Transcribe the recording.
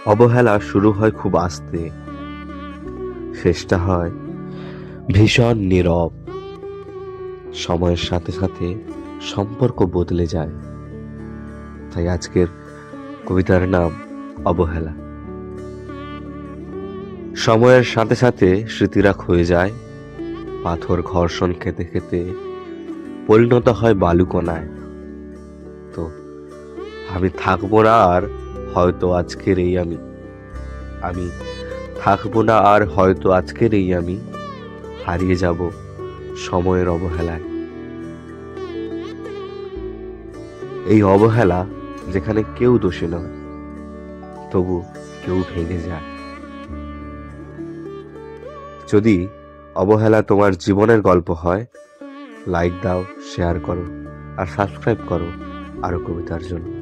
অবহেলা শুরু হয় খুব আস্তে, শেষটা হয় ভীষণ নীরব। সময়ের সাথে সাথে সম্পর্ক বদলে যায়। তাই আজকের কবিতার নাম অবহেলা। সময়ের সাথে সাথে স্মৃতিরা ক্ষয়ে যায়, পাথর ঘর্ষণ খেতে খেতে পরিণত হয় বালুকণায়। তো আমি থাকবো না আর হয়তো আজকের এই আমি আমি থাকবো না আর হয়তো আজকের এই আমি হারিয়ে যাব সময়ের অবহেলায়। এই অবহেলা যেখানে কেউ দোষী নয়, তবু কেউ ভেঙে যায়। যদি অবহেলা তোমার জীবনের গল্প হয়, লাইক দাও, শেয়ার করো আর সাবস্ক্রাইব করো আরো কবিতার জন্য।